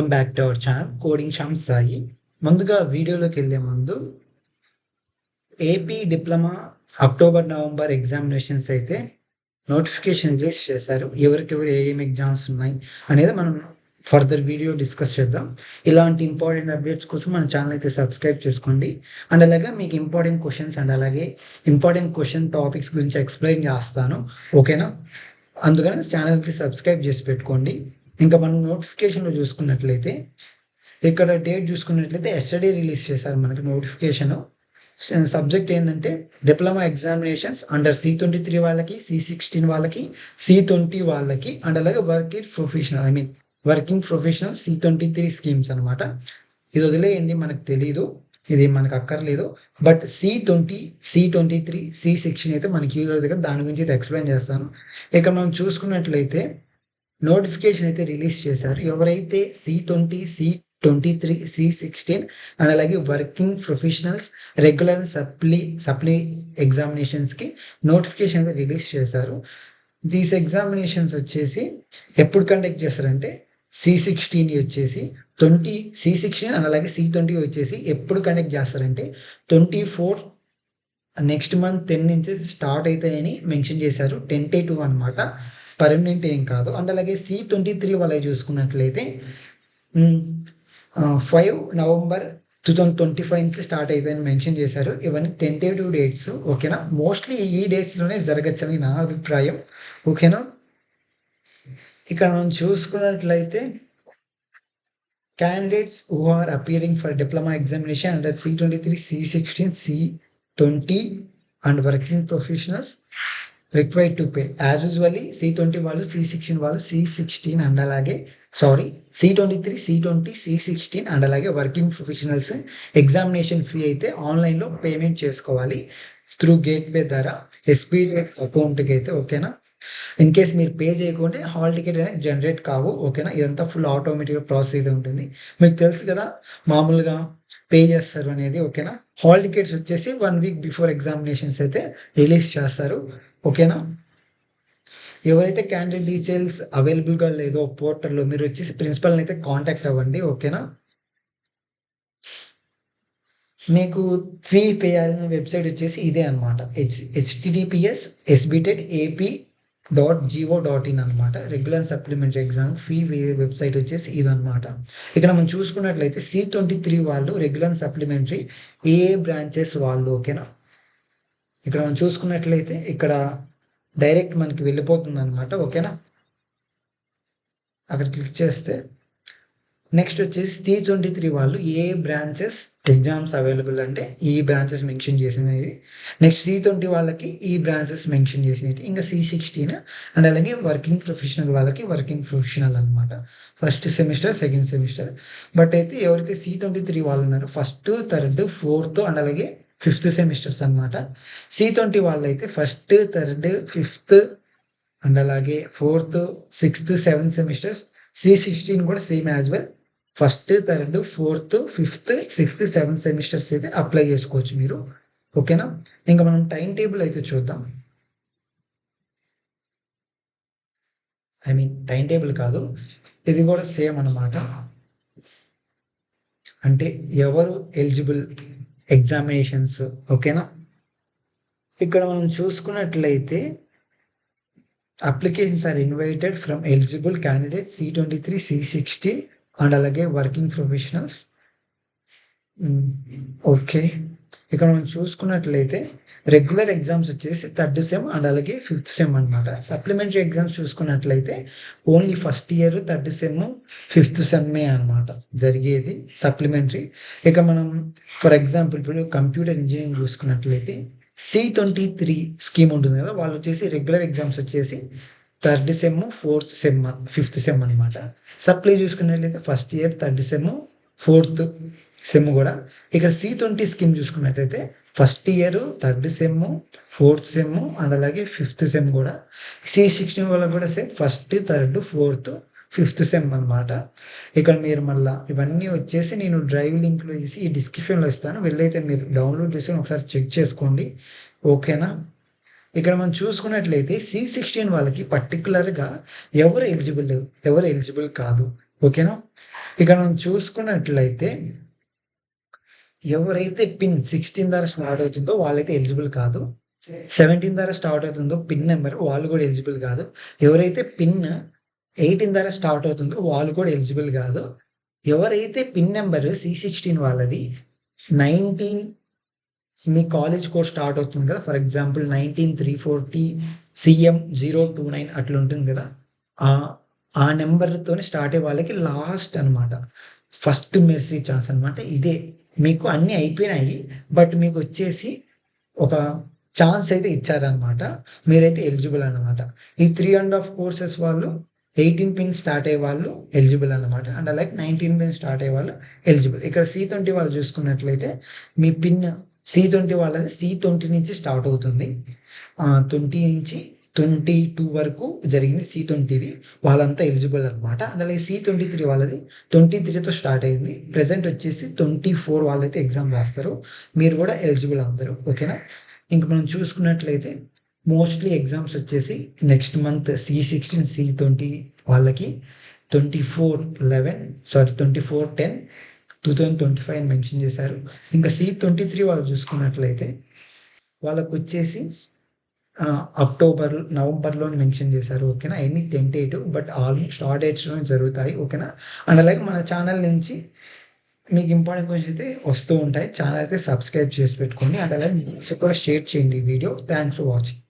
Welcome back to our channel coding Shyam Sai. ముందుగా వీడియోలోకి వెళ్ళే ముందు AP diploma October November examinations అయితే నోటిఫికేషన్ రిలీజ్ చేశారు. ఎవరికెవరు ఏం ఎగ్జామ్స్ ఉన్నాయి అనేది మనం ఫర్దర్ వీడియో డిస్కస్ చేద్దాం. ఇలాంటి ఇంపార్టెంట్ అప్డేట్స్ కోసం మన ఛానల్ అయితే సబ్స్క్రైబ్ చేసుకోండి. అండ్ అలాగే మీకు ఇంపార్టెంట్ క్వశ్చన్స్ అండ్ అలాగే ఇంపార్టెంట్ క్వశ్చన్ టాపిక్స్ గురించి ఎక్స్ప్లెయిన్ చేస్తాను. ఓకేనా? అందుకని ఛానల్కి సబ్స్క్రైబ్ చేసి పెట్టుకోండి. ఇంకా మనం నోటిఫికేషన్లో చూసుకున్నట్లయితే ఇక్కడ డేట్ చూసుకున్నట్లయితే ఎస్టర్డే రిలీజ్ చేశారు మనకి నోటిఫికేషన్. సబ్జెక్ట్ ఏంటంటే డిప్లొమా ఎగ్జామినేషన్స్ అండర్ C23 వాళ్ళకి, C16 వాళ్ళకి, C20 వాళ్ళకి అండ్ అలాగే వర్కింగ్ ప్రొఫెషనల్ C23 స్కీమ్స్ అనమాట. ఇది వదిలేయండి, మనకు తెలీదు, ఇది మనకు అక్కర్లేదు. బట్ C20, C23, C16 అయితే మనకి యూజ్ అవుతుంది కదా, దాని గురించి అయితే ఎక్స్ప్లెయిన్ చేస్తాను. ఇక్కడ మనం చూసుకున్నట్లయితే నోటిఫికేషన్ అయితే రిలీజ్ చేశారు. ఎవరైతే C20, C23, C16 అండ్ అలాగే వర్కింగ్ ప్రొఫెషనల్స్ రెగ్యులర్ సప్లీ ఎగ్జామినేషన్స్కి నోటిఫికేషన్ అయితే రిలీజ్ చేశారు. దీస్ ఎగ్జామినేషన్స్ వచ్చేసి ఎప్పుడు కండక్ట్ చేస్తారంటే C16 వచ్చేసి C16 అండ్ అలాగే C20 వచ్చేసి ఎప్పుడు కండక్ట్ చేస్తారంటే 24 నెక్స్ట్ మంత్ 10 నుంచి స్టార్ట్ అవుతాయని మెన్షన్ చేశారు. టెంటేటివ్ అనమాట, పర్మనెంట్ ఏం కాదు. అండ్ అలాగే C23 వాళ్ళకి చూసుకున్నట్లయితే 5 నవంబర్ 2025 నుంచి స్టార్ట్ అవుతాయని మెన్షన్ చేశారు. ఇవన్నీ టెంటేటివ్ డేట్స్. ఓకేనా? మోస్ట్లీ ఈ డేట్స్లోనే జరగచ్చని నా అభిప్రాయం. ఓకేనా? ఇక్కడ మనం చూసుకున్నట్లయితే candidates who are appearing for diploma examination under C23, C16, C20 and working professionals required to pay as usually C20 వాళ్ళు, C16 వాళ్ళు, C16 అండ్ అలాగే C23, C20, C16 అండ్ అలాగే వర్కింగ్ ప్రొఫెషనల్స్ ఎగ్జామినేషన్ ఫీ అయితే ఆన్లైన్లో payment చేసుకోవాలి through gateway ద్వారా SBI అకౌంట్కి అయితే. ఓకేనా? ఇన్ కేస్ మీరు పే చేయకుంటే హాల్ టికెట్ అనేది జనరేట్ కావు. ఓకేనా? ఇదంతా ఫుల్ ఆటోమేటిక్గా ప్రాసెస్ అయితే ఉంటుంది. మీకు తెలుసు కదా మామూలుగా పే చేస్తారు అనేది. ఓకేనా? హాల్ టికెట్స్ వచ్చేసి 1 వీక్ బిఫోర్ ఎగ్జామినేషన్స్ అయితే రిలీజ్ చేస్తారు. ఓకేనా? ఎవరైతే క్యాండిడేట్ డీటెయిల్స్ అవైలబుల్గా లేదో పోర్టల్లో మీరు వచ్చేసి ప్రిన్సిపల్ని అయితే కాంటాక్ట్ అవ్వండి. ఓకేనా? మీకు ఫీ పే చేయాల్సిన వెబ్సైట్ వచ్చేసి ఇదే అనమాట, https sbtep.go.in అనమాట. Regular supplementary exam fee website వచ్చేసి ఇదనమాట. ఇక్కడ మనం చూసుకున్నట్లయితే C23 వాళ్ళు రెగ్యులర్ సప్లిమెంటరీ ఏ బ్రాంచెస్ వాళ్ళు. ఓకేనా? ఇక్కడ మనం చూసుకున్నట్లయితే ఇక్కడ డైరెక్ట్ మనకి వెళ్ళిపోతుంది అనమాట. ఓకేనా? అక్కడ క్లిక్ చేస్తే నెక్స్ట్ వచ్చేసి C23 వాళ్ళు ఏ బ్రాంచెస్ ఎగ్జామ్స్ అవైలబుల్ అంటే ఈ బ్రాంచెస్ మెన్షన్ చేసినవి. నెక్స్ట్ C20 వాళ్ళకి ఈ బ్రాంచెస్ మెన్షన్ చేసినవి. ఇంకా C16 అండ్ అలాగే వర్కింగ్ ప్రొఫెషనల్ వాళ్ళకి వర్కింగ్ ప్రొఫెషనల్ అనమాట, first semester, second semester. But అయితే ఎవరైతే C23 వాళ్ళు ఉన్నారో ఫస్ట్, థర్డ్, ఫోర్త్ అండ్ అలాగే ఫిఫ్త్ సెమిస్టర్స్ అనమాట. C20 వాళ్ళు అయితే ఫస్ట్, థర్డ్, ఫిఫ్త్ అండ్ అలాగే fourth, sixth, seventh semesters. C16 కూడా same as well, first, third, fourth, fifth, sixth, seventh semesters అయితే అప్లై చేసుకోవచ్చు మీరు. ఓకేనా? ఇంకా మనం టైం టేబుల్ అయితే చూద్దాం. టైం టేబుల్ కాదు, ఇది కూడా సేమ్ అనమాట. అంటే ఎవరు ఎలిజిబుల్ ఎగ్జామినేషన్స్. ఓకేనా? ఇక్కడ మనం చూసుకున్నట్లయితే applications are invited from eligible candidate C23, C16 and అలాగే వర్కింగ్ ప్రొఫెషనల్స్. ఓకే, ఇక్కడ మనం చూసుకున్నట్లయితే రెగ్యులర్ ఎగ్జామ్స్ వచ్చేసి థర్డ్ సెమ్ అండ్ అలాగే ఫిఫ్త్ సెమ్ అనమాట. సప్లిమెంటరీ ఎగ్జామ్స్ చూసుకున్నట్లయితే only first year, third sem, fifth సెమ్మే అనమాట జరిగేది సప్లిమెంటరీ. ఇక మనం ఫర్ ఎగ్జాంపుల్ ఇప్పుడు కంప్యూటర్ ఇంజనీరింగ్ చూసుకున్నట్లయితే C23 స్కీమ్ ఉంటుంది కదా, వాళ్ళు వచ్చేసి రెగ్యులర్ ఎగ్జామ్స్ వచ్చేసి third sem, fourth sem, fifth sem అనమాట. సప్లై చూసుకున్నట్లయితే first year, third sem, fourth sem కూడా. ఇక్కడ C20 స్కీమ్ చూసుకున్నట్లయితే first year, third sem, fourth sem and అలాగే ఫిఫ్త్ సెమ్ కూడా. C16 వాళ్ళకి కూడా same first, third, fourth, fifth sem అనమాట. ఇక్కడ మీరు మళ్ళీ ఇవన్నీ వచ్చేసి నేను డ్రైవ్ లింక్లో చేసి ఈ డిస్క్రిప్షన్లో ఇస్తాను, వెళ్ళైతే మీరు డౌన్లోడ్ చేసుకొని ఒకసారి చెక్ చేసుకోండి. ఓకేనా? ఇక్కడ మనం చూసుకున్నట్లయితే C16 వాళ్ళకి పర్టికులర్గా ఎవరు ఎలిజిబుల్ కాదు, ఓకేనా. ఇక్కడ మనం చూసుకున్నట్లయితే ఎవరైతే పిన్ 16 ద్వారా స్టార్ట్ అవుతుందో వాళ్ళైతే ఎలిజిబుల్ కాదు. 17 ద్వారా స్టార్ట్ అవుతుందో పిన్ నెంబర్ వాళ్ళు కూడా ఎలిజిబుల్ కాదు. ఎవరైతే పిన్ 18 ద్వారా స్టార్ట్ అవుతుందో వాళ్ళు కూడా ఎలిజిబుల్ కాదు. ఎవరైతే పిన్ నెంబర్ C16 వాళ్ళది 19 మీ కాలేజ్ కోర్స్ స్టార్ట్ అవుతుంది కదా! ఫర్ ఎగ్జాంపుల్ 19,340 CM029 అట్లా ఉంటుంది కదా! ఆ నెంబర్‌తోని స్టార్ట్ అయ్యే వాళ్ళకి లాస్ట్ అనమాట. ఫస్ట్ మెర్సీ ఛాన్స్ అనమాట. ఇదే మీకు అన్నీ అయిపోయినాయి. బట్ మీకొచ్చేసి ఒక ఛాన్స్ అయితే ఇచ్చారనమాట. మీరైతే ఎలిజిబుల్ అనమాట. ఈ 3 ½ కోర్సెస్ వాళ్ళు 18 పిన్ స్టార్ట్ అయ్యే వాళ్ళు ఎలిజిబుల్ అనమాట. అండ్ అలాగే 19 పిన్ స్టార్ట్ అయ్యే వాళ్ళు ఎలిజిబుల్. ఇక్కడ C20 వాళ్ళు చూసుకున్నట్లయితే మీ పిన్ C20 వాళ్ళది C20 నుంచి స్టార్ట్ అవుతుంది. 20 నుంచి 22 వరకు జరిగింది C20ది. వాళ్ళంతా ఎలిజిబుల్ అనమాట. అండ్ అలాగే C23 వాళ్ళది 23తో స్టార్ట్ అయింది. ప్రెజెంట్ వచ్చేసి 24 వాళ్ళైతే ఎగ్జామ్ రాస్తారు. మీరు కూడా ఎలిజిబుల్ అందరూ. ఓకేనా. ఇంక మనం చూసుకున్నట్లయితే మోస్ట్లీ ఎగ్జామ్స్ వచ్చేసి నెక్స్ట్ మంత్ C16 C20 వాళ్ళకి 24/11 2025 అని మెన్షన్ చేశారు. ఇంకా C23 వాళ్ళు చూసుకున్నట్లయితే వాళ్ళకొచ్చేసి నవంబర్‌లో మెన్షన్ చేశారు. ఓకేనా. ఎన్ని టెంటేటివ్ బట్ ఆల్‌మోస్ట్ ఆ డేట్స్‌లోనే జరుగుతాయి. ఓకేనా. అండ్ అలాగే మన ఛానల్ నుంచి మీకు ఇంపార్టెంట్ క్వెషన్స్ అయితే వస్తూ ఉంటాయి. ఛానల్ అయితే సబ్స్క్రైబ్ చేసి పెట్టుకోండి. అండ్ అలాగే కూడా షేర్ చేయండి ఈ వీడియో. Thanks for watching.